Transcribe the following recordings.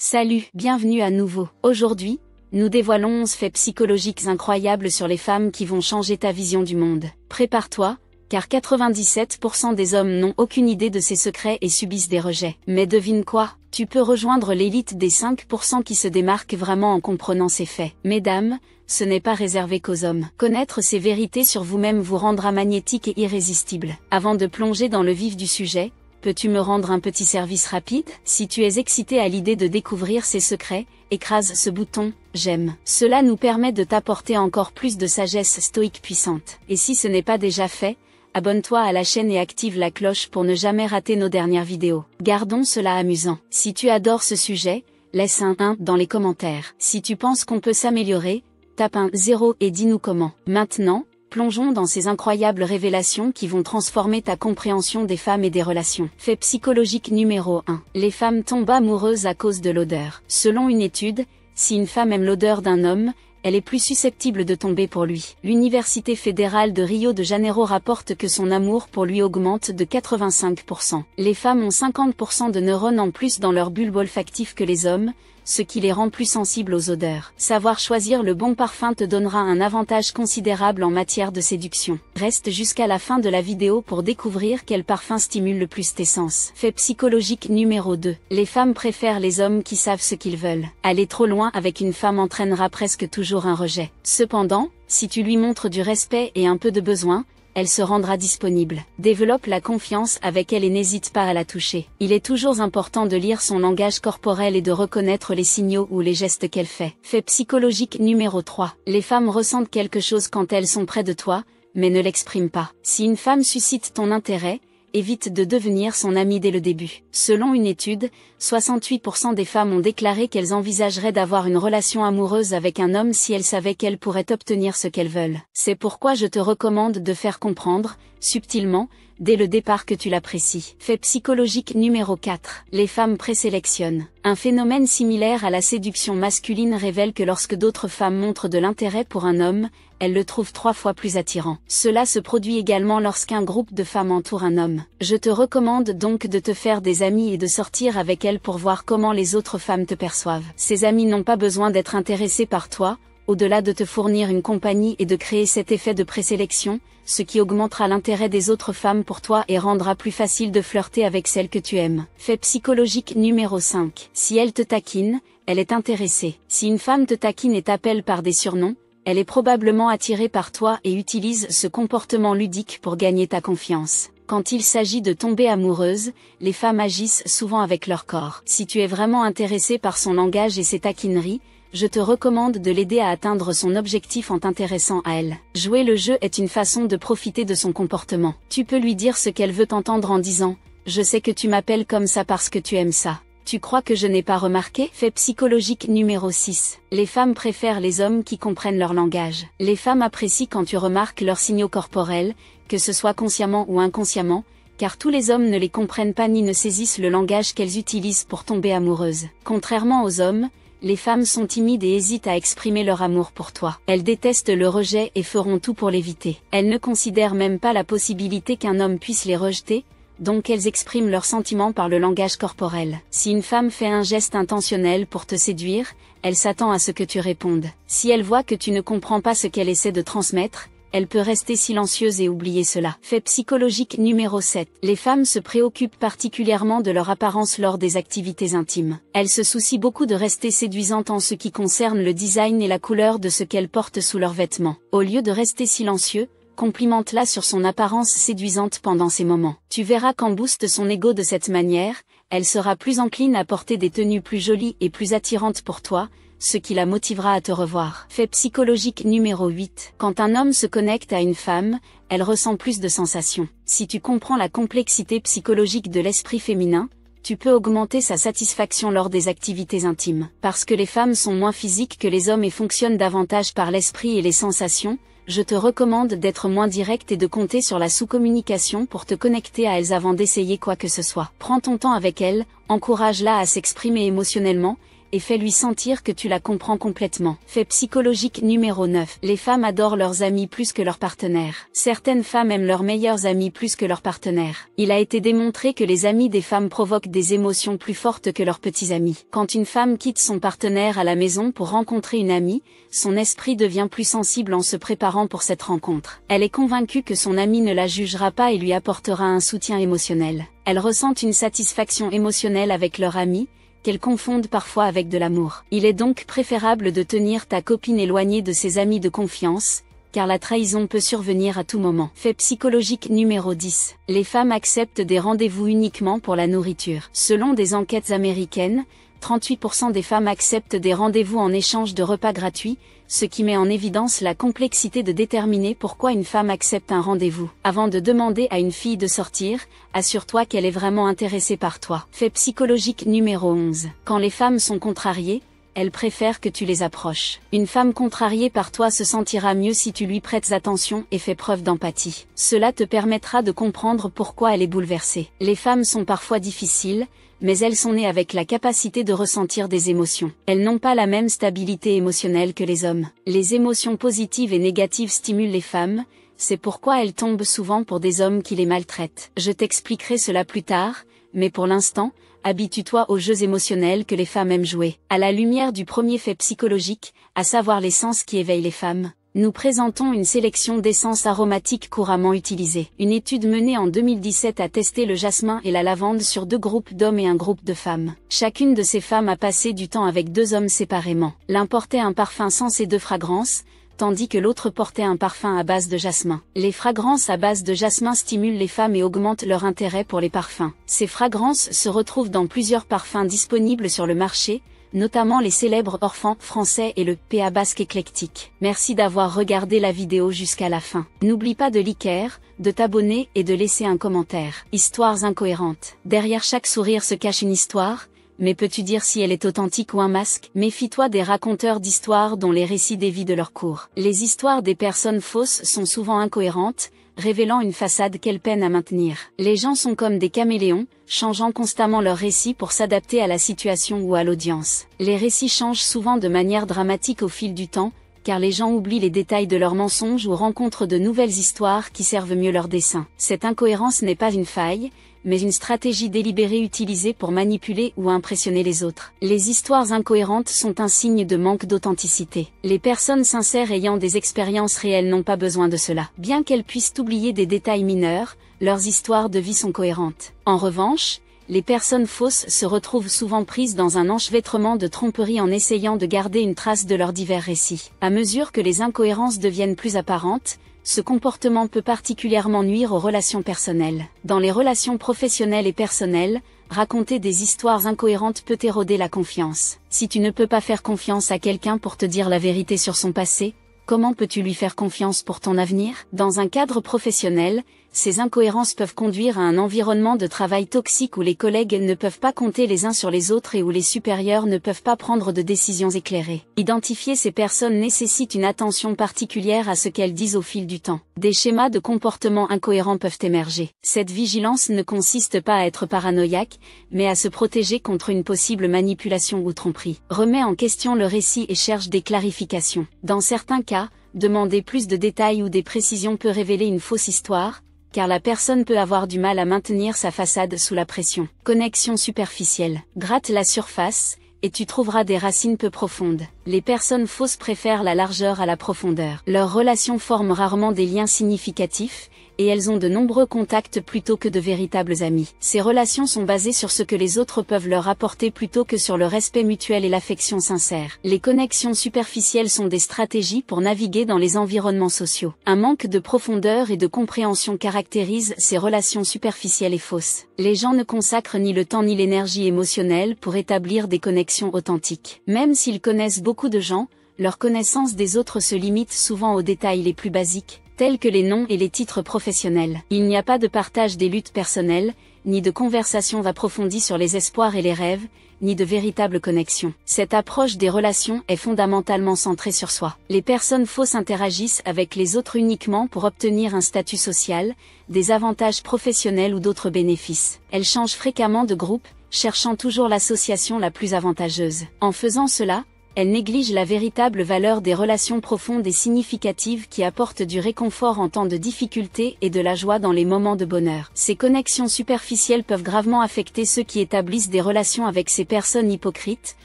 Salut, bienvenue à nouveau. Aujourd'hui, nous dévoilons 11 faits psychologiques incroyables sur les femmes qui vont changer ta vision du monde. Prépare-toi, car 97% des hommes n'ont aucune idée de ces secrets et subissent des rejets. Mais devine quoi? Tu peux rejoindre l'élite des 5% qui se démarquent vraiment en comprenant ces faits. Mesdames, ce n'est pas réservé qu'aux hommes. Connaître ces vérités sur vous-même vous rendra magnétique et irrésistible. Avant de plonger dans le vif du sujet, peux-tu me rendre un petit service rapide? Si tu es excité à l'idée de découvrir ces secrets, écrase ce bouton « J'aime ». Cela nous permet de t'apporter encore plus de sagesse stoïque puissante. Et si ce n'est pas déjà fait, abonne-toi à la chaîne et active la cloche pour ne jamais rater nos dernières vidéos. Gardons cela amusant. Si tu adores ce sujet, laisse un 1 dans les commentaires. Si tu penses qu'on peut s'améliorer, tape un 0 et dis-nous comment. Maintenant, plongeons dans ces incroyables révélations qui vont transformer ta compréhension des femmes et des relations. Fait psychologique numéro 1. Les femmes tombent amoureuses à cause de l'odeur. Selon une étude, si une femme aime l'odeur d'un homme, elle est plus susceptible de tomber pour lui. L'Université fédérale de Rio de Janeiro rapporte que son amour pour lui augmente de 85%. Les femmes ont 50% de neurones en plus dans leur bulbe olfactif que les hommes, ce qui les rend plus sensibles aux odeurs. Savoir choisir le bon parfum te donnera un avantage considérable en matière de séduction. Reste jusqu'à la fin de la vidéo pour découvrir quel parfum stimule le plus tes sens. Fait psychologique numéro 2. Les femmes préfèrent les hommes qui savent ce qu'ils veulent. Aller trop loin avec une femme entraînera presque toujours un rejet. Cependant, si tu lui montres du respect et un peu de besoin, elle se rendra disponible. Développe la confiance avec elle et n'hésite pas à la toucher. Il est toujours important de lire son langage corporel et de reconnaître les signaux ou les gestes qu'elle fait. Fait psychologique numéro 3. Les femmes ressentent quelque chose quand elles sont près de toi, mais ne l'expriment pas. Si une femme suscite ton intérêt, évite de devenir son amie dès le début. Selon une étude, 68% des femmes ont déclaré qu'elles envisageraient d'avoir une relation amoureuse avec un homme si elles savaient qu'elles pourraient obtenir ce qu'elles veulent. C'est pourquoi je te recommande de faire comprendre, subtilement, dès le départ que tu l'apprécies. Fait psychologique numéro 4. Les femmes présélectionnent. Un phénomène similaire à la séduction masculine révèle que lorsque d'autres femmes montrent de l'intérêt pour un homme, elles le trouvent 3 fois plus attirant. Cela se produit également lorsqu'un groupe de femmes entoure un homme. Je te recommande donc de te faire des amis et de sortir avec elles pour voir comment les autres femmes te perçoivent. Ces amis n'ont pas besoin d'être intéressés par toi, au-delà de te fournir une compagnie et de créer cet effet de présélection, ce qui augmentera l'intérêt des autres femmes pour toi et rendra plus facile de flirter avec celle que tu aimes. Fait psychologique numéro 5. Si elle te taquine, elle est intéressée. Si une femme te taquine et t'appelle par des surnoms, elle est probablement attirée par toi et utilise ce comportement ludique pour gagner ta confiance. Quand il s'agit de tomber amoureuse, les femmes agissent souvent avec leur corps. Si tu es vraiment intéressé par son langage et ses taquineries, je te recommande de l'aider à atteindre son objectif en t'intéressant à elle. Jouer le jeu est une façon de profiter de son comportement. Tu peux lui dire ce qu'elle veut entendre en disant « Je sais que tu m'appelles comme ça parce que tu aimes ça. Tu crois que je n'ai pas remarqué ?» Fait psychologique numéro 6. Les femmes préfèrent les hommes qui comprennent leur langage. Les femmes apprécient quand tu remarques leurs signaux corporels, que ce soit consciemment ou inconsciemment, car tous les hommes ne les comprennent pas ni ne saisissent le langage qu'elles utilisent pour tomber amoureuses. Contrairement aux hommes, les femmes sont timides et hésitent à exprimer leur amour pour toi. Elles détestent le rejet et feront tout pour l'éviter. Elles ne considèrent même pas la possibilité qu'un homme puisse les rejeter, donc elles expriment leurs sentiments par le langage corporel. Si une femme fait un geste intentionnel pour te séduire, elle s'attend à ce que tu répondes. Si elle voit que tu ne comprends pas ce qu'elle essaie de transmettre, elle peut rester silencieuse et oublier cela. Fait psychologique numéro 7. Les femmes se préoccupent particulièrement de leur apparence lors des activités intimes. Elles se soucient beaucoup de rester séduisantes en ce qui concerne le design et la couleur de ce qu'elles portent sous leurs vêtements. Au lieu de rester silencieux, complimente-la sur son apparence séduisante pendant ces moments. Tu verras qu'en booste son ego de cette manière, elle sera plus encline à porter des tenues plus jolies et plus attirantes pour toi, ce qui la motivera à te revoir. Fait psychologique numéro 8. Quand un homme se connecte à une femme, elle ressent plus de sensations. Si tu comprends la complexité psychologique de l'esprit féminin, tu peux augmenter sa satisfaction lors des activités intimes. Parce que les femmes sont moins physiques que les hommes et fonctionnent davantage par l'esprit et les sensations, je te recommande d'être moins direct et de compter sur la sous-communication pour te connecter à elles avant d'essayer quoi que ce soit. Prends ton temps avec elles, encourage-la à s'exprimer émotionnellement, et fais-lui sentir que tu la comprends complètement. Fait psychologique numéro 9. Les femmes adorent leurs amis plus que leurs partenaires. Certaines femmes aiment leurs meilleurs amis plus que leurs partenaires. Il a été démontré que les amis des femmes provoquent des émotions plus fortes que leurs petits amis. Quand une femme quitte son partenaire à la maison pour rencontrer une amie, son esprit devient plus sensible en se préparant pour cette rencontre. Elle est convaincue que son amie ne la jugera pas et lui apportera un soutien émotionnel. Elles ressentent une satisfaction émotionnelle avec leur amie, qu'elles confondent parfois avec de l'amour. Il est donc préférable de tenir ta copine éloignée de ses amis de confiance, car la trahison peut survenir à tout moment. Fait psychologique numéro 10. Les femmes acceptent des rendez-vous uniquement pour la nourriture. Selon des enquêtes américaines, 38% des femmes acceptent des rendez-vous en échange de repas gratuits, ce qui met en évidence la complexité de déterminer pourquoi une femme accepte un rendez-vous. Avant de demander à une fille de sortir, assure-toi qu'elle est vraiment intéressée par toi. Fait psychologique numéro 11. Quand les femmes sont contrariées, elles préfèrent que tu les approches. Une femme contrariée par toi se sentira mieux si tu lui prêtes attention et fais preuve d'empathie. Cela te permettra de comprendre pourquoi elle est bouleversée. Les femmes sont parfois difficiles, mais elles sont nées avec la capacité de ressentir des émotions. Elles n'ont pas la même stabilité émotionnelle que les hommes. Les émotions positives et négatives stimulent les femmes, c'est pourquoi elles tombent souvent pour des hommes qui les maltraitent. Je t'expliquerai cela plus tard, mais pour l'instant, habitue-toi aux jeux émotionnels que les femmes aiment jouer. À la lumière du premier fait psychologique, à savoir les sens qui éveillent les femmes, nous présentons une sélection d'essences aromatiques couramment utilisées. Une étude menée en 2017 a testé le jasmin et la lavande sur 2 groupes d'hommes et un groupe de femmes. Chacune de ces femmes a passé du temps avec 2 hommes séparément. L'un portait un parfum sans ces 2 fragrances, tandis que l'autre portait un parfum à base de jasmin. Les fragrances à base de jasmin stimulent les femmes et augmentent leur intérêt pour les parfums. Ces fragrances se retrouvent dans plusieurs parfums disponibles sur le marché, notamment les célèbres Orphan français et le PA Basque éclectique. Merci d'avoir regardé la vidéo jusqu'à la fin. N'oublie pas de liker, de t'abonner et de laisser un commentaire. Histoires incohérentes. Derrière chaque sourire se cache une histoire, mais peux-tu dire si elle est authentique ou un masque? Méfie-toi des raconteurs d'histoires dont les récits dévient de leur cours. Les histoires des personnes fausses sont souvent incohérentes, révélant une façade qu'elles peinent à maintenir. Les gens sont comme des caméléons, changeant constamment leurs récits pour s'adapter à la situation ou à l'audience. Les récits changent souvent de manière dramatique au fil du temps, car les gens oublient les détails de leurs mensonges ou rencontrent de nouvelles histoires qui servent mieux leurs desseins. Cette incohérence n'est pas une faille, mais une stratégie délibérée utilisée pour manipuler ou impressionner les autres. Les histoires incohérentes sont un signe de manque d'authenticité. Les personnes sincères ayant des expériences réelles n'ont pas besoin de cela. Bien qu'elles puissent oublier des détails mineurs, leurs histoires de vie sont cohérentes. En revanche, les personnes fausses se retrouvent souvent prises dans un enchevêtrement de tromperie en essayant de garder une trace de leurs divers récits. À mesure que les incohérences deviennent plus apparentes, ce comportement peut particulièrement nuire aux relations personnelles. Dans les relations professionnelles et personnelles, raconter des histoires incohérentes peut éroder la confiance. Si tu ne peux pas faire confiance à quelqu'un pour te dire la vérité sur son passé, comment peux-tu lui faire confiance pour ton avenir? Dans un cadre professionnel, ces incohérences peuvent conduire à un environnement de travail toxique où les collègues ne peuvent pas compter les uns sur les autres et où les supérieurs ne peuvent pas prendre de décisions éclairées. Identifier ces personnes nécessite une attention particulière à ce qu'elles disent au fil du temps. Des schémas de comportement incohérents peuvent émerger. Cette vigilance ne consiste pas à être paranoïaque, mais à se protéger contre une possible manipulation ou tromperie. Remets en question le récit et cherche des clarifications. Dans certains cas, demander plus de détails ou des précisions peut révéler une fausse histoire, car la personne peut avoir du mal à maintenir sa façade sous la pression. Connexion superficielle. Gratte la surface, et tu trouveras des racines peu profondes. Les personnes fausses préfèrent la largeur à la profondeur. Leurs relations forment rarement des liens significatifs, et elles ont de nombreux contacts plutôt que de véritables amis. Ces relations sont basées sur ce que les autres peuvent leur apporter plutôt que sur le respect mutuel et l'affection sincère. Les connexions superficielles sont des stratégies pour naviguer dans les environnements sociaux. Un manque de profondeur et de compréhension caractérise ces relations superficielles et fausses. Les gens ne consacrent ni le temps ni l'énergie émotionnelle pour établir des connexions authentiques. Même s'ils connaissent beaucoup de gens, leur connaissance des autres se limite souvent aux détails les plus basiques, tels que les noms et les titres professionnels. Il n'y a pas de partage des luttes personnelles, ni de conversations approfondies sur les espoirs et les rêves, ni de véritable connexion. Cette approche des relations est fondamentalement centrée sur soi. Les personnes fausses interagissent avec les autres uniquement pour obtenir un statut social, des avantages professionnels ou d'autres bénéfices. Elles changent fréquemment de groupe, cherchant toujours l'association la plus avantageuse. En faisant cela, elle néglige la véritable valeur des relations profondes et significatives qui apportent du réconfort en temps de difficulté et de la joie dans les moments de bonheur. Ces connexions superficielles peuvent gravement affecter ceux qui établissent des relations avec ces personnes hypocrites,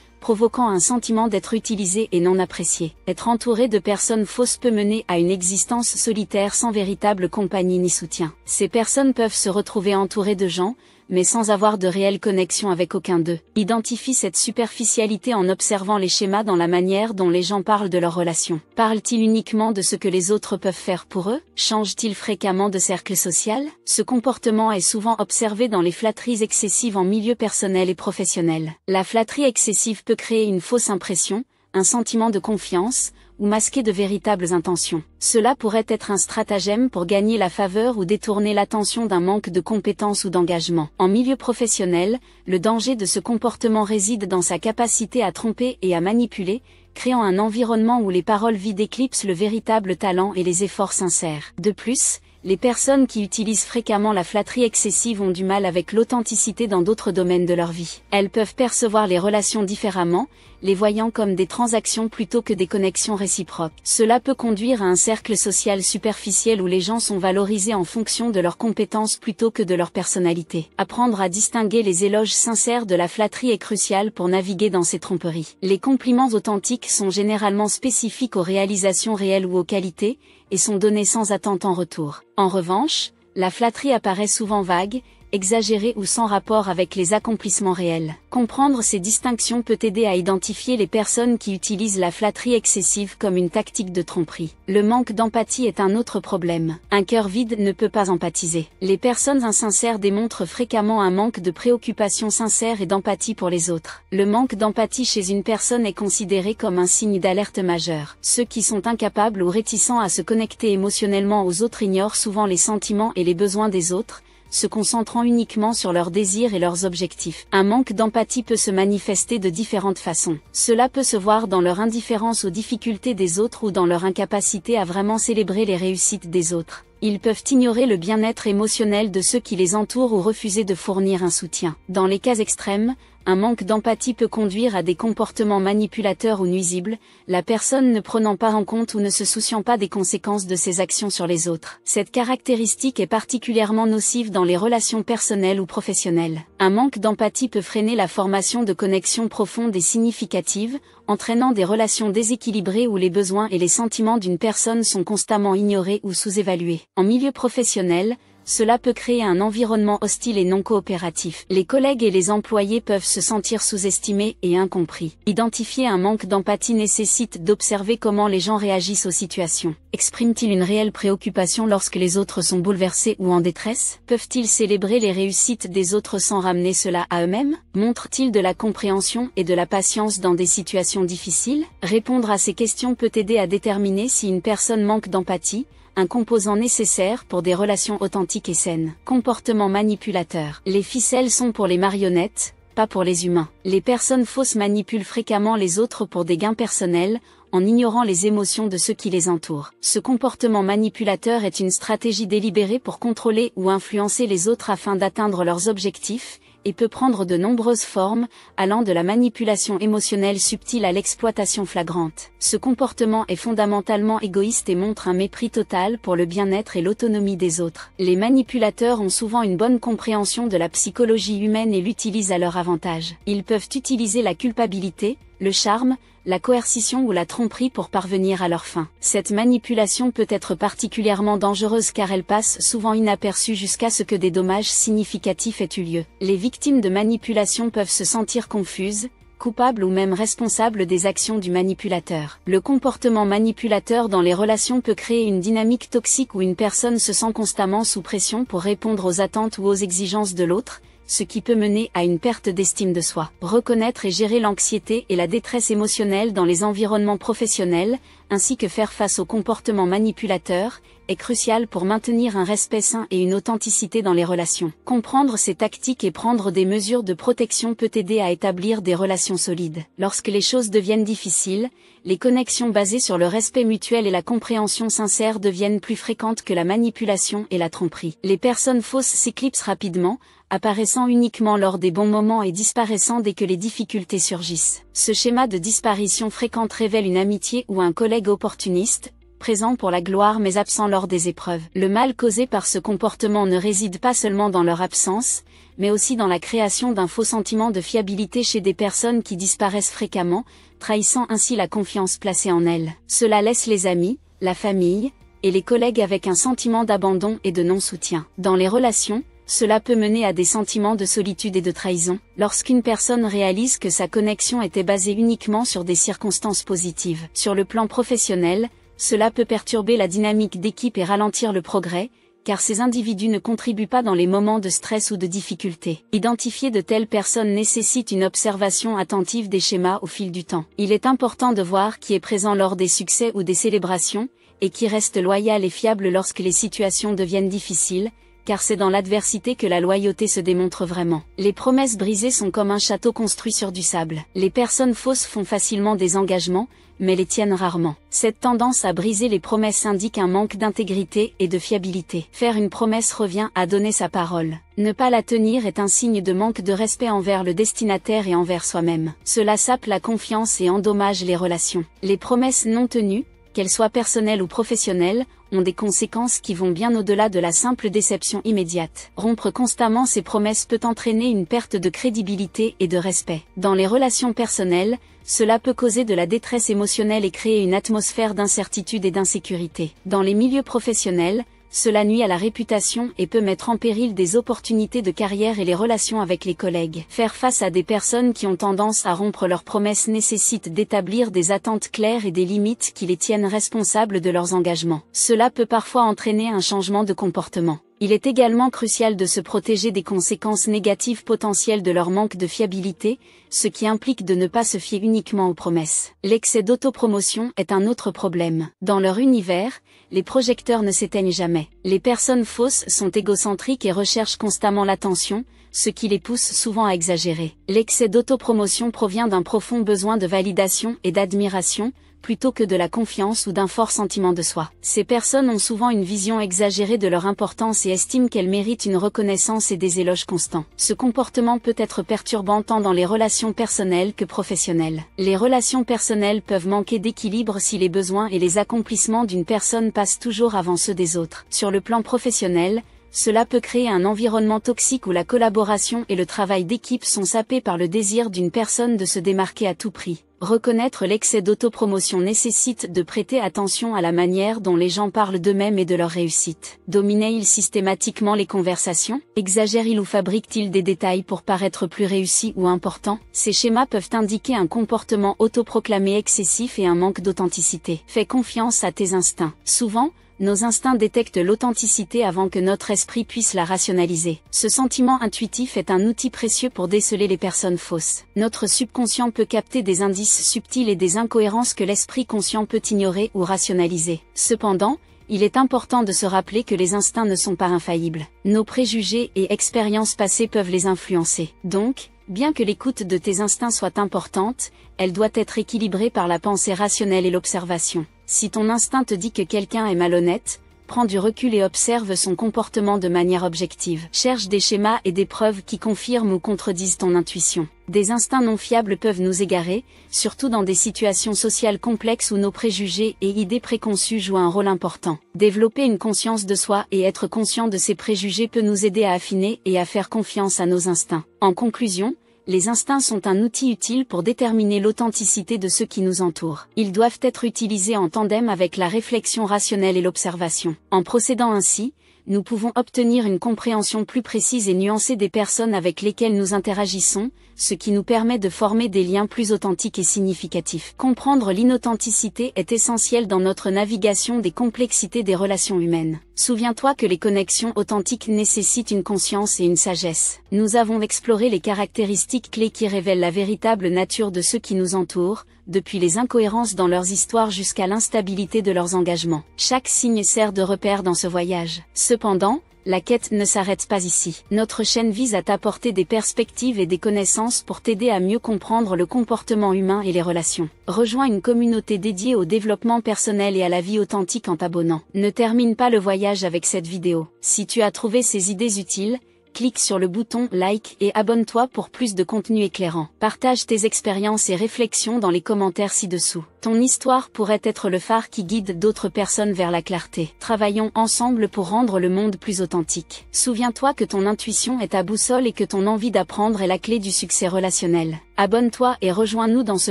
provoquant un sentiment d'être utilisé et non apprécié. Être entouré de personnes fausses peut mener à une existence solitaire sans véritable compagnie ni soutien. Ces personnes peuvent se retrouver entourées de gens, mais sans avoir de réelle connexion avec aucun d'eux. Identifie cette superficialité en observant les schémas dans la manière dont les gens parlent de leurs relations. Parlent-ils uniquement de ce que les autres peuvent faire pour eux? Changent-ils fréquemment de cercle social? Ce comportement est souvent observé dans les flatteries excessives en milieu personnel et professionnel. La flatterie excessive peut créer une fausse impression, un sentiment de confiance, ou masquer de véritables intentions. Cela pourrait être un stratagème pour gagner la faveur ou détourner l'attention d'un manque de compétences ou d'engagement. En milieu professionnel, le danger de ce comportement réside dans sa capacité à tromper et à manipuler, créant un environnement où les paroles vides éclipsent le véritable talent et les efforts sincères. De plus, les personnes qui utilisent fréquemment la flatterie excessive ont du mal avec l'authenticité dans d'autres domaines de leur vie. Elles peuvent percevoir les relations différemment, les voyant comme des transactions plutôt que des connexions réciproques. Cela peut conduire à un cercle social superficiel où les gens sont valorisés en fonction de leurs compétences plutôt que de leur personnalité. Apprendre à distinguer les éloges sincères de la flatterie est crucial pour naviguer dans ces tromperies. Les compliments authentiques sont généralement spécifiques aux réalisations réelles ou aux qualités, et sont donnés sans attente en retour. En revanche, la flatterie apparaît souvent vague, exagérée ou sans rapport avec les accomplissements réels. Comprendre ces distinctions peut aider à identifier les personnes qui utilisent la flatterie excessive comme une tactique de tromperie. Le manque d'empathie est un autre problème. Un cœur vide ne peut pas empathiser. Les personnes insincères démontrent fréquemment un manque de préoccupation sincère et d'empathie pour les autres. Le manque d'empathie chez une personne est considéré comme un signe d'alerte majeur. Ceux qui sont incapables ou réticents à se connecter émotionnellement aux autres ignorent souvent les sentiments et les besoins des autres, se concentrant uniquement sur leurs désirs et leurs objectifs. Un manque d'empathie peut se manifester de différentes façons. Cela peut se voir dans leur indifférence aux difficultés des autres ou dans leur incapacité à vraiment célébrer les réussites des autres. Ils peuvent ignorer le bien-être émotionnel de ceux qui les entourent ou refuser de fournir un soutien. Dans les cas extrêmes, un manque d'empathie peut conduire à des comportements manipulateurs ou nuisibles, la personne ne prenant pas en compte ou ne se souciant pas des conséquences de ses actions sur les autres. Cette caractéristique est particulièrement nocive dans les relations personnelles ou professionnelles. Un manque d'empathie peut freiner la formation de connexions profondes et significatives, entraînant des relations déséquilibrées où les besoins et les sentiments d'une personne sont constamment ignorés ou sous-évalués. En milieu professionnel, cela peut créer un environnement hostile et non coopératif. Les collègues et les employés peuvent se sentir sous-estimés et incompris. Identifier un manque d'empathie nécessite d'observer comment les gens réagissent aux situations. Expriment-ils une réelle préoccupation lorsque les autres sont bouleversés ou en détresse? Peuvent-ils célébrer les réussites des autres sans ramener cela à eux-mêmes? Montrent-ils de la compréhension et de la patience dans des situations difficiles? Répondre à ces questions peut aider à déterminer si une personne manque d'empathie, un composant nécessaire pour des relations authentiques et saines. Comportement manipulateur. Les ficelles sont pour les marionnettes, pas pour les humains. Les personnes fausses manipulent fréquemment les autres pour des gains personnels, en ignorant les émotions de ceux qui les entourent. Ce comportement manipulateur est une stratégie délibérée pour contrôler ou influencer les autres afin d'atteindre leurs objectifs, et peut prendre de nombreuses formes, allant de la manipulation émotionnelle subtile à l'exploitation flagrante. Ce comportement est fondamentalement égoïste et montre un mépris total pour le bien-être et l'autonomie des autres. Les manipulateurs ont souvent une bonne compréhension de la psychologie humaine et l'utilisent à leur avantage. Ils peuvent utiliser la culpabilité, le charme, la coercition ou la tromperie pour parvenir à leur fin. Cette manipulation peut être particulièrement dangereuse car elle passe souvent inaperçue jusqu'à ce que des dommages significatifs aient eu lieu. Les victimes de manipulation peuvent se sentir confuses, coupables ou même responsables des actions du manipulateur. Le comportement manipulateur dans les relations peut créer une dynamique toxique où une personne se sent constamment sous pression pour répondre aux attentes ou aux exigences de l'autre, ce qui peut mener à une perte d'estime de soi. Reconnaître et gérer l'anxiété et la détresse émotionnelle dans les environnements professionnels, ainsi que faire face aux comportements manipulateurs, est crucial pour maintenir un respect sain et une authenticité dans les relations. Comprendre ces tactiques et prendre des mesures de protection peut aider à établir des relations solides. Lorsque les choses deviennent difficiles, les connexions basées sur le respect mutuel et la compréhension sincère deviennent plus fréquentes que la manipulation et la tromperie. Les personnes fausses s'éclipsent rapidement, apparaissant uniquement lors des bons moments et disparaissant dès que les difficultés surgissent. Ce schéma de disparition fréquente révèle une amitié ou un collègue opportuniste, présent pour la gloire mais absent lors des épreuves. Le mal causé par ce comportement ne réside pas seulement dans leur absence, mais aussi dans la création d'un faux sentiment de fiabilité chez des personnes qui disparaissent fréquemment, trahissant ainsi la confiance placée en elles. Cela laisse les amis, la famille, et les collègues avec un sentiment d'abandon et de non-soutien. Dans les relations, cela peut mener à des sentiments de solitude et de trahison. Lorsqu'une personne réalise que sa connexion était basée uniquement sur des circonstances positives. Sur le plan professionnel, cela peut perturber la dynamique d'équipe et ralentir le progrès, car ces individus ne contribuent pas dans les moments de stress ou de difficulté. Identifier de telles personnes nécessite une observation attentive des schémas au fil du temps. Il est important de voir qui est présent lors des succès ou des célébrations, et qui reste loyal et fiable lorsque les situations deviennent difficiles, car c'est dans l'adversité que la loyauté se démontre vraiment. Les promesses brisées sont comme un château construit sur du sable. Les personnes fausses font facilement des engagements, mais les tiennent rarement. Cette tendance à briser les promesses indique un manque d'intégrité et de fiabilité. Faire une promesse revient à donner sa parole. Ne pas la tenir est un signe de manque de respect envers le destinataire et envers soi-même. Cela sape la confiance et endommage les relations. Les promesses non tenues, qu'elles soient personnelles ou professionnelles, ont des conséquences qui vont bien au-delà de la simple déception immédiate. Rompre constamment ces promesses peut entraîner une perte de crédibilité et de respect. Dans les relations personnelles, cela peut causer de la détresse émotionnelle et créer une atmosphère d'incertitude et d'insécurité. Dans les milieux professionnels, cela nuit à la réputation et peut mettre en péril des opportunités de carrière et les relations avec les collègues. Faire face à des personnes qui ont tendance à rompre leurs promesses nécessite d'établir des attentes claires et des limites qui les tiennent responsables de leurs engagements. Cela peut parfois entraîner un changement de comportement. Il est également crucial de se protéger des conséquences négatives potentielles de leur manque de fiabilité, ce qui implique de ne pas se fier uniquement aux promesses. L'excès d'autopromotion est un autre problème. Dans leur univers, les projecteurs ne s'éteignent jamais. Les personnes fausses sont égocentriques et recherchent constamment l'attention, ce qui les pousse souvent à exagérer. L'excès d'autopromotion provient d'un profond besoin de validation et d'admiration, plutôt que de la confiance ou d'un fort sentiment de soi. Ces personnes ont souvent une vision exagérée de leur importance et estiment qu'elles méritent une reconnaissance et des éloges constants. Ce comportement peut être perturbant tant dans les relations personnelles que professionnelles. Les relations personnelles peuvent manquer d'équilibre si les besoins et les accomplissements d'une personne passent toujours avant ceux des autres. Sur le plan professionnel, cela peut créer un environnement toxique où la collaboration et le travail d'équipe sont sapés par le désir d'une personne de se démarquer à tout prix. Reconnaître l'excès d'autopromotion nécessite de prêter attention à la manière dont les gens parlent d'eux-mêmes et de leur réussite. Dominent-ils systématiquement les conversations? Exagèrent-ils ou fabriquent-ils des détails pour paraître plus réussis ou importants? Ces schémas peuvent indiquer un comportement autoproclamé excessif et un manque d'authenticité. Fais confiance à tes instincts. Souvent, nos instincts détectent l'authenticité avant que notre esprit puisse la rationaliser. Ce sentiment intuitif est un outil précieux pour déceler les personnes fausses. Notre subconscient peut capter des indices subtils et des incohérences que l'esprit conscient peut ignorer ou rationaliser. Cependant, il est important de se rappeler que les instincts ne sont pas infaillibles. Nos préjugés et expériences passées peuvent les influencer. Donc, bien que l'écoute de tes instincts soit importante, elle doit être équilibrée par la pensée rationnelle et l'observation. Si ton instinct te dit que quelqu'un est malhonnête, prends du recul et observe son comportement de manière objective. Cherche des schémas et des preuves qui confirment ou contredisent ton intuition. Des instincts non fiables peuvent nous égarer, surtout dans des situations sociales complexes où nos préjugés et idées préconçues jouent un rôle important. Développer une conscience de soi et être conscient de ses préjugés peut nous aider à affiner et à faire confiance à nos instincts. En conclusion, les instincts sont un outil utile pour déterminer l'authenticité de ceux qui nous entourent. Ils doivent être utilisés en tandem avec la réflexion rationnelle et l'observation. En procédant ainsi, nous pouvons obtenir une compréhension plus précise et nuancée des personnes avec lesquelles nous interagissons, ce qui nous permet de former des liens plus authentiques et significatifs. Comprendre l'inauthenticité est essentiel dans notre navigation des complexités des relations humaines. Souviens-toi que les connexions authentiques nécessitent une conscience et une sagesse. Nous avons exploré les caractéristiques clés qui révèlent la véritable nature de ceux qui nous entourent, depuis les incohérences dans leurs histoires jusqu'à l'instabilité de leurs engagements. Chaque signe sert de repère dans ce voyage. Cependant, la quête ne s'arrête pas ici. Notre chaîne vise à t'apporter des perspectives et des connaissances pour t'aider à mieux comprendre le comportement humain et les relations. Rejoins une communauté dédiée au développement personnel et à la vie authentique en t'abonnant. Ne termine pas le voyage avec cette vidéo. Si tu as trouvé ces idées utiles, clique sur le bouton like et abonne-toi pour plus de contenu éclairant. Partage tes expériences et réflexions dans les commentaires ci-dessous. Ton histoire pourrait être le phare qui guide d'autres personnes vers la clarté. Travaillons ensemble pour rendre le monde plus authentique. Souviens-toi que ton intuition est ta boussole et que ton envie d'apprendre est la clé du succès relationnel. Abonne-toi et rejoins-nous dans ce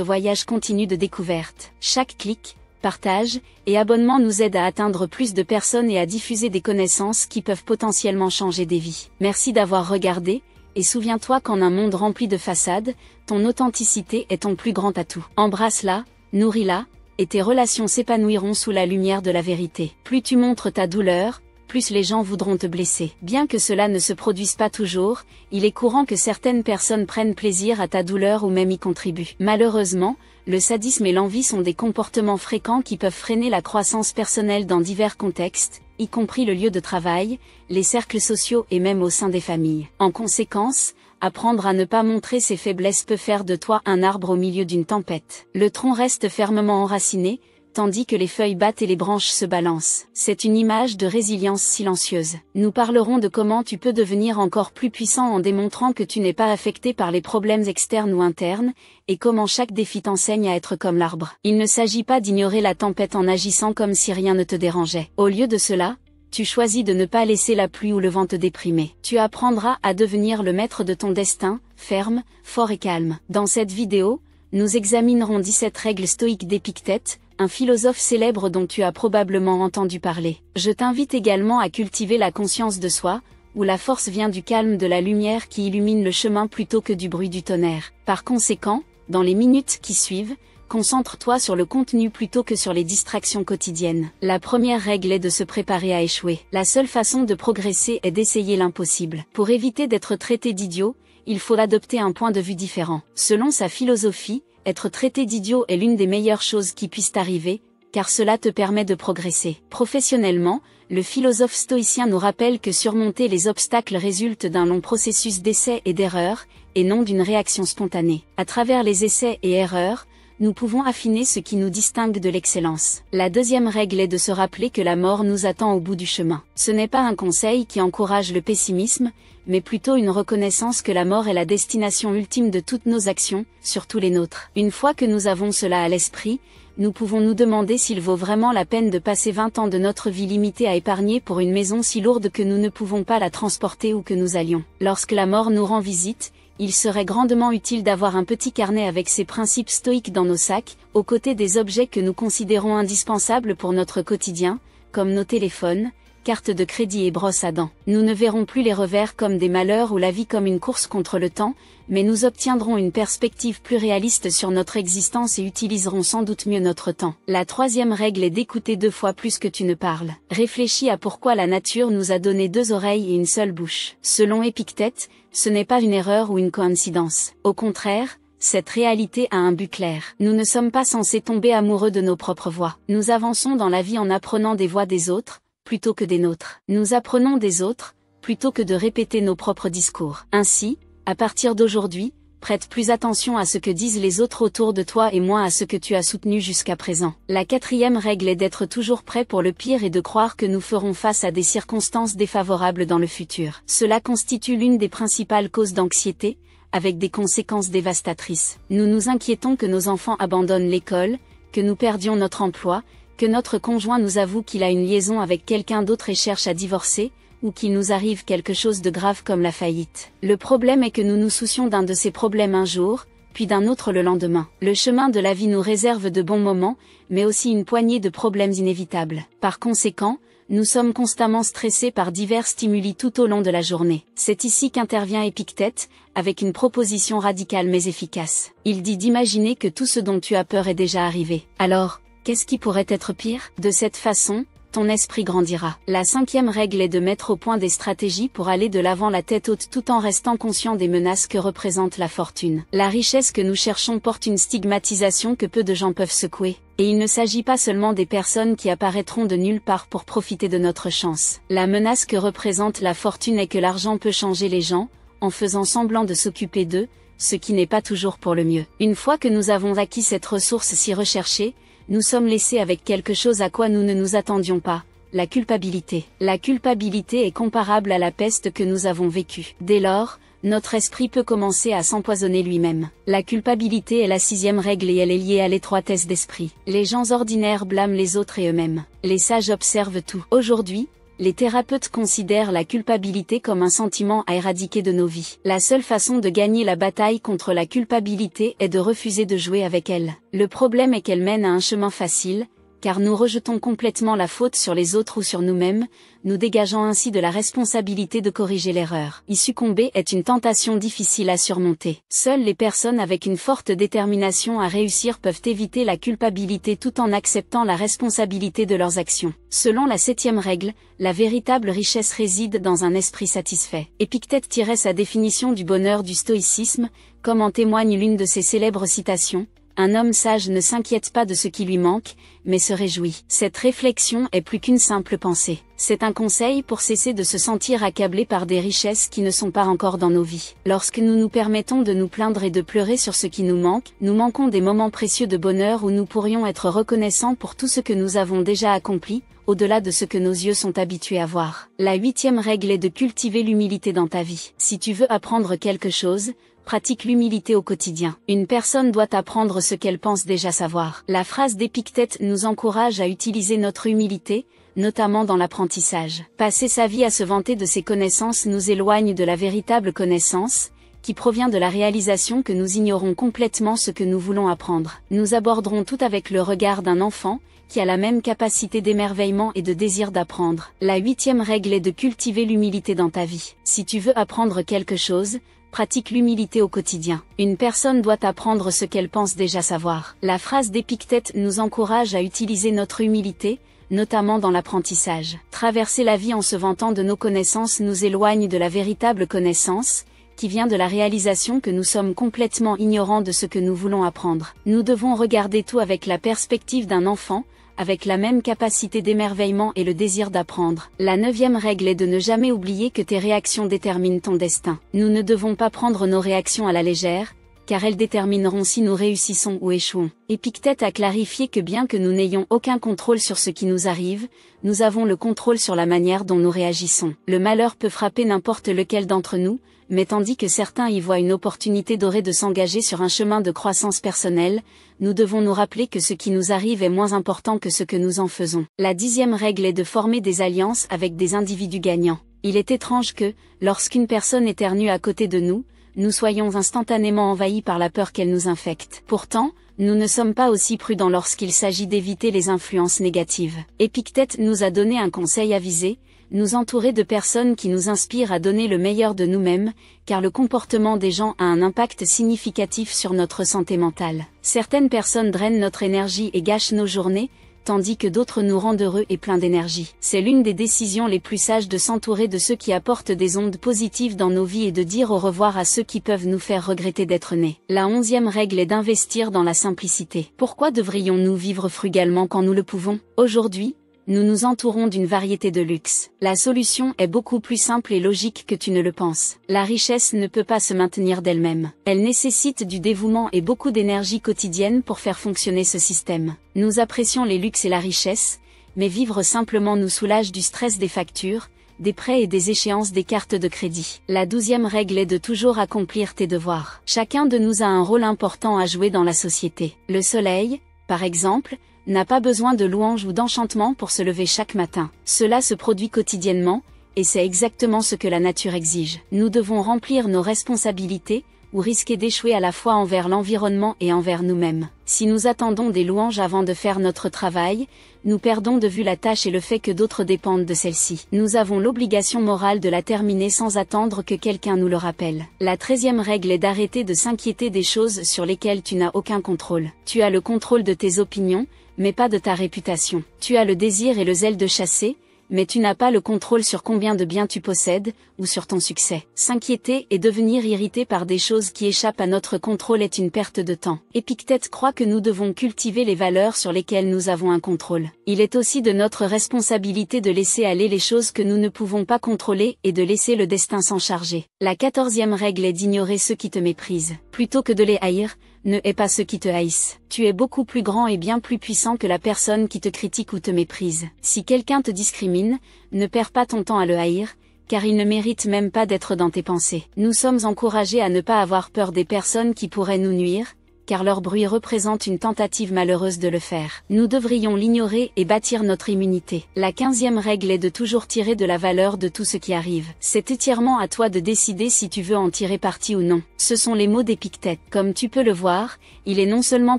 voyage continu de découverte. Chaque clic, partage et abonnement nous aide à atteindre plus de personnes et à diffuser des connaissances qui peuvent potentiellement changer des vies. Merci d'avoir regardé, et souviens-toi qu'en un monde rempli de façades, ton authenticité est ton plus grand atout. Embrasse-la, nourris-la, et tes relations s'épanouiront sous la lumière de la vérité. Plus tu montres ta douleur, plus les gens voudront te blesser. Bien que cela ne se produise pas toujours, il est courant que certaines personnes prennent plaisir à ta douleur ou même y contribuent. Malheureusement, le sadisme et l'envie sont des comportements fréquents qui peuvent freiner la croissance personnelle dans divers contextes, y compris le lieu de travail, les cercles sociaux et même au sein des familles. En conséquence, apprendre à ne pas montrer ses faiblesses peut faire de toi un arbre au milieu d'une tempête. Le tronc reste fermement enraciné, tandis que les feuilles battent et les branches se balancent. C'est une image de résilience silencieuse. Nous parlerons de comment tu peux devenir encore plus puissant en démontrant que tu n'es pas affecté par les problèmes externes ou internes, et comment chaque défi t'enseigne à être comme l'arbre. Il ne s'agit pas d'ignorer la tempête en agissant comme si rien ne te dérangeait. Au lieu de cela, tu choisis de ne pas laisser la pluie ou le vent te déprimer. Tu apprendras à devenir le maître de ton destin, ferme, fort et calme. Dans cette vidéo, nous examinerons 17 règles stoïques d'Épictète, un philosophe célèbre dont tu as probablement entendu parler. Je t'invite également à cultiver la conscience de soi, où la force vient du calme de la lumière qui illumine le chemin plutôt que du bruit du tonnerre. Par conséquent, dans les minutes qui suivent, concentre-toi sur le contenu plutôt que sur les distractions quotidiennes. La première règle est de se préparer à échouer. La seule façon de progresser est d'essayer l'impossible. Pour éviter d'être traité d'idiot, il faut adopter un point de vue différent. Selon sa philosophie, être traité d'idiot est l'une des meilleures choses qui puissent t'arriver, car cela te permet de progresser. Professionnellement, le philosophe stoïcien nous rappelle que surmonter les obstacles résulte d'un long processus d'essais et d'erreurs, et non d'une réaction spontanée. À travers les essais et erreurs, nous pouvons affiner ce qui nous distingue de l'excellence. La deuxième règle est de se rappeler que la mort nous attend au bout du chemin. Ce n'est pas un conseil qui encourage le pessimisme, mais plutôt une reconnaissance que la mort est la destination ultime de toutes nos actions, surtout les nôtres. Une fois que nous avons cela à l'esprit, nous pouvons nous demander s'il vaut vraiment la peine de passer 20 ans de notre vie limitée à épargner pour une maison si lourde que nous ne pouvons pas la transporter où que nous allions. Lorsque la mort nous rend visite, il serait grandement utile d'avoir un petit carnet avec ces principes stoïques dans nos sacs, aux côtés des objets que nous considérons indispensables pour notre quotidien, comme nos téléphones, cartes de crédit et brosses à dents. Nous ne verrons plus les revers comme des malheurs ou la vie comme une course contre le temps, mais nous obtiendrons une perspective plus réaliste sur notre existence et utiliserons sans doute mieux notre temps. La troisième règle est d'écouter 2 fois plus que tu ne parles. Réfléchis à pourquoi la nature nous a donné 2 oreilles et une seule bouche. Selon Épictète, ce n'est pas une erreur ou une coïncidence. Au contraire, cette réalité a un but clair. Nous ne sommes pas censés tomber amoureux de nos propres voix. Nous avançons dans la vie en apprenant des voix des autres, plutôt que des nôtres. Nous apprenons des autres, plutôt que de répéter nos propres discours. Ainsi, à partir d'aujourd'hui, prête plus attention à ce que disent les autres autour de toi et moins à ce que tu as soutenu jusqu'à présent. La quatrième règle est d'être toujours prêt pour le pire et de croire que nous ferons face à des circonstances défavorables dans le futur. Cela constitue l'une des principales causes d'anxiété, avec des conséquences dévastatrices. Nous nous inquiétons que nos enfants abandonnent l'école, que nous perdions notre emploi, que notre conjoint nous avoue qu'il a une liaison avec quelqu'un d'autre et cherche à divorcer, ou qu'il nous arrive quelque chose de grave comme la faillite. Le problème est que nous nous soucions d'un de ces problèmes un jour, puis d'un autre le lendemain. Le chemin de la vie nous réserve de bons moments, mais aussi une poignée de problèmes inévitables. Par conséquent, nous sommes constamment stressés par divers stimuli tout au long de la journée. C'est ici qu'intervient Épictète, avec une proposition radicale mais efficace. Il dit d'imaginer que tout ce dont tu as peur est déjà arrivé. Alors, qu'est-ce qui pourrait être pire? De cette façon, ton esprit grandira. La cinquième règle est de mettre au point des stratégies pour aller de l'avant la tête haute tout en restant conscient des menaces que représente la fortune. La richesse que nous cherchons porte une stigmatisation que peu de gens peuvent secouer. Et il ne s'agit pas seulement des personnes qui apparaîtront de nulle part pour profiter de notre chance. La menace que représente la fortune est que l'argent peut changer les gens, en faisant semblant de s'occuper d'eux, ce qui n'est pas toujours pour le mieux. Une fois que nous avons acquis cette ressource si recherchée, nous sommes laissés avec quelque chose à quoi nous ne nous attendions pas, la culpabilité. La culpabilité est comparable à la peste que nous avons vécue. Dès lors, notre esprit peut commencer à s'empoisonner lui-même. La culpabilité est la sixième règle et elle est liée à l'étroitesse d'esprit. Les gens ordinaires blâment les autres et eux-mêmes. Les sages observent tout. Aujourd'hui, les thérapeutes considèrent la culpabilité comme un sentiment à éradiquer de nos vies. La seule façon de gagner la bataille contre la culpabilité est de refuser de jouer avec elle. Le problème est qu'elle mène à un chemin facile, car nous rejetons complètement la faute sur les autres ou sur nous-mêmes, nous dégageant ainsi de la responsabilité de corriger l'erreur. Y succomber est une tentation difficile à surmonter. Seules les personnes avec une forte détermination à réussir peuvent éviter la culpabilité tout en acceptant la responsabilité de leurs actions. Selon la septième règle, la véritable richesse réside dans un esprit satisfait. Épictète tirait sa définition du bonheur du stoïcisme, comme en témoigne l'une de ses célèbres citations. Un homme sage ne s'inquiète pas de ce qui lui manque, mais se réjouit. Cette réflexion est plus qu'une simple pensée. C'est un conseil pour cesser de se sentir accablé par des richesses qui ne sont pas encore dans nos vies. Lorsque nous nous permettons de nous plaindre et de pleurer sur ce qui nous manque, nous manquons des moments précieux de bonheur où nous pourrions être reconnaissants pour tout ce que nous avons déjà accompli, au-delà de ce que nos yeux sont habitués à voir. La huitième règle est de cultiver l'humilité dans ta vie. Si tu veux apprendre quelque chose, pratique l'humilité au quotidien. Une personne doit apprendre ce qu'elle pense déjà savoir. La phrase d'Épictète nous encourage à utiliser notre humilité, notamment dans l'apprentissage. Passer sa vie à se vanter de ses connaissances nous éloigne de la véritable connaissance, qui provient de la réalisation que nous ignorons complètement ce que nous voulons apprendre. Nous aborderons tout avec le regard d'un enfant, qui a la même capacité d'émerveillement et de désir d'apprendre. La huitième règle est de cultiver l'humilité dans ta vie. Si tu veux apprendre quelque chose, pratique l'humilité au quotidien. Une personne doit apprendre ce qu'elle pense déjà savoir. La phrase d'Épictète nous encourage à utiliser notre humilité, notamment dans l'apprentissage. Traverser la vie en se vantant de nos connaissances nous éloigne de la véritable connaissance, qui vient de la réalisation que nous sommes complètement ignorants de ce que nous voulons apprendre. Nous devons regarder tout avec la perspective d'un enfant, avec la même capacité d'émerveillement et le désir d'apprendre. La neuvième règle est de ne jamais oublier que tes réactions déterminent ton destin. Nous ne devons pas prendre nos réactions à la légère, car elles détermineront si nous réussissons ou échouons. Épictète a clarifié que bien que nous n'ayons aucun contrôle sur ce qui nous arrive, nous avons le contrôle sur la manière dont nous réagissons. Le malheur peut frapper n'importe lequel d'entre nous, mais tandis que certains y voient une opportunité dorée de s'engager sur un chemin de croissance personnelle, nous devons nous rappeler que ce qui nous arrive est moins important que ce que nous en faisons. La dixième règle est de former des alliances avec des individus gagnants. Il est étrange que, lorsqu'une personne éternue à côté de nous, nous soyons instantanément envahis par la peur qu'elle nous infecte. Pourtant, nous ne sommes pas aussi prudents lorsqu'il s'agit d'éviter les influences négatives. Épictète nous a donné un conseil avisé: nous entourer de personnes qui nous inspirent à donner le meilleur de nous-mêmes, car le comportement des gens a un impact significatif sur notre santé mentale. Certaines personnes drainent notre énergie et gâchent nos journées, tandis que d'autres nous rendent heureux et pleins d'énergie. C'est l'une des décisions les plus sages de s'entourer de ceux qui apportent des ondes positives dans nos vies et de dire au revoir à ceux qui peuvent nous faire regretter d'être nés. La onzième règle est d'investir dans la simplicité. Pourquoi devrions-nous vivre frugalement quand nous le pouvons? Aujourd'hui, nous nous entourons d'une variété de luxe. La solution est beaucoup plus simple et logique que tu ne le penses. La richesse ne peut pas se maintenir d'elle-même. Elle nécessite du dévouement et beaucoup d'énergie quotidienne pour faire fonctionner ce système. Nous apprécions les luxes et la richesse, mais vivre simplement nous soulage du stress des factures, des prêts et des échéances des cartes de crédit. La 12e règle est de toujours accomplir tes devoirs. Chacun de nous a un rôle important à jouer dans la société. Le soleil, par exemple, n'a pas besoin de louanges ou d'enchantements pour se lever chaque matin. Cela se produit quotidiennement, et c'est exactement ce que la nature exige. Nous devons remplir nos responsabilités, ou risquer d'échouer à la fois envers l'environnement et envers nous-mêmes. Si nous attendons des louanges avant de faire notre travail, nous perdons de vue la tâche et le fait que d'autres dépendent de celle-ci. Nous avons l'obligation morale de la terminer sans attendre que quelqu'un nous le rappelle. La 13e règle est d'arrêter de s'inquiéter des choses sur lesquelles tu n'as aucun contrôle. Tu as le contrôle de tes opinions, mais pas de ta réputation. Tu as le désir et le zèle de chasser, mais tu n'as pas le contrôle sur combien de biens tu possèdes, ou sur ton succès. S'inquiéter et devenir irrité par des choses qui échappent à notre contrôle est une perte de temps. Épictète croit que nous devons cultiver les valeurs sur lesquelles nous avons un contrôle. Il est aussi de notre responsabilité de laisser aller les choses que nous ne pouvons pas contrôler et de laisser le destin s'en charger. La 14e règle est d'ignorer ceux qui te méprisent. Plutôt que de les haïr, ne hais pas ceux qui te haïssent. Tu es beaucoup plus grand et bien plus puissant que la personne qui te critique ou te méprise. Si quelqu'un te discrimine, ne perds pas ton temps à le haïr, car il ne mérite même pas d'être dans tes pensées. Nous sommes encouragés à ne pas avoir peur des personnes qui pourraient nous nuire, car leur bruit représente une tentative malheureuse de le faire. Nous devrions l'ignorer et bâtir notre immunité. La 15e règle est de toujours tirer de la valeur de tout ce qui arrive. C'est entièrement à toi de décider si tu veux en tirer parti ou non. Ce sont les mots d'Épictète. Comme tu peux le voir, il est non seulement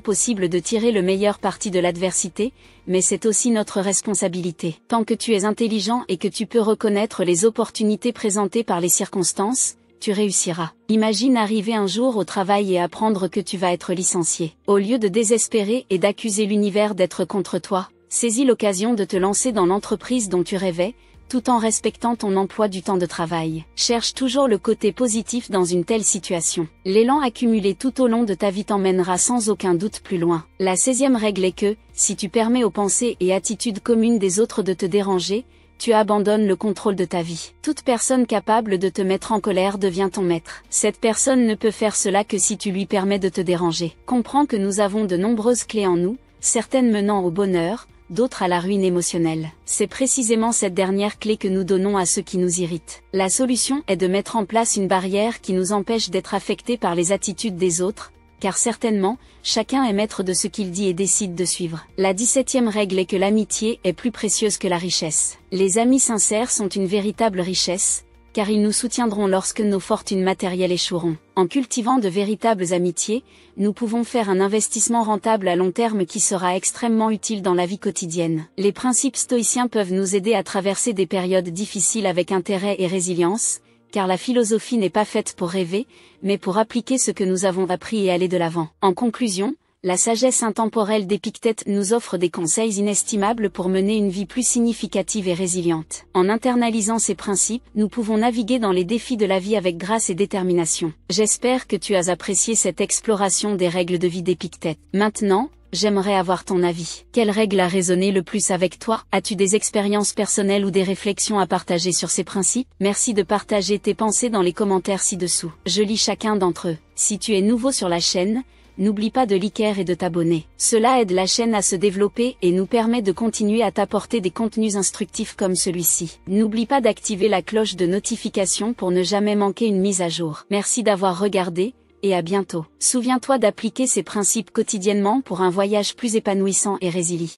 possible de tirer le meilleur parti de l'adversité, mais c'est aussi notre responsabilité. Tant que tu es intelligent et que tu peux reconnaître les opportunités présentées par les circonstances, tu réussiras. Imagine arriver un jour au travail et apprendre que tu vas être licencié. Au lieu de désespérer et d'accuser l'univers d'être contre toi, saisis l'occasion de te lancer dans l'entreprise dont tu rêvais, tout en respectant ton emploi du temps de travail. Cherche toujours le côté positif dans une telle situation. L'élan accumulé tout au long de ta vie t'emmènera sans aucun doute plus loin. La 16e règle est que, si tu permets aux pensées et attitudes communes des autres de te déranger, tu abandonnes le contrôle de ta vie. Toute personne capable de te mettre en colère devient ton maître. Cette personne ne peut faire cela que si tu lui permets de te déranger. Comprends que nous avons de nombreuses clés en nous, certaines menant au bonheur, d'autres à la ruine émotionnelle. C'est précisément cette dernière clé que nous donnons à ceux qui nous irritent. La solution est de mettre en place une barrière qui nous empêche d'être affectés par les attitudes des autres, car certainement, chacun est maître de ce qu'il dit et décide de suivre. La 17e règle est que l'amitié est plus précieuse que la richesse. Les amis sincères sont une véritable richesse, car ils nous soutiendront lorsque nos fortunes matérielles échoueront. En cultivant de véritables amitiés, nous pouvons faire un investissement rentable à long terme qui sera extrêmement utile dans la vie quotidienne. Les principes stoïciens peuvent nous aider à traverser des périodes difficiles avec intérêt et résilience, car la philosophie n'est pas faite pour rêver, mais pour appliquer ce que nous avons appris et aller de l'avant. En conclusion, la sagesse intemporelle d'Épictète nous offre des conseils inestimables pour mener une vie plus significative et résiliente. En internalisant ces principes, nous pouvons naviguer dans les défis de la vie avec grâce et détermination. J'espère que tu as apprécié cette exploration des règles de vie d'Épictète. Maintenant, j'aimerais avoir ton avis. Quelle règle a résonné le plus avec toi? As-tu des expériences personnelles ou des réflexions à partager sur ces principes? Merci de partager tes pensées dans les commentaires ci-dessous. Je lis chacun d'entre eux. Si tu es nouveau sur la chaîne, n'oublie pas de liker et de t'abonner. Cela aide la chaîne à se développer et nous permet de continuer à t'apporter des contenus instructifs comme celui-ci. N'oublie pas d'activer la cloche de notification pour ne jamais manquer une mise à jour. Merci d'avoir regardé, et à bientôt. Souviens-toi d'appliquer ces principes quotidiennement pour un voyage plus épanouissant et résilient.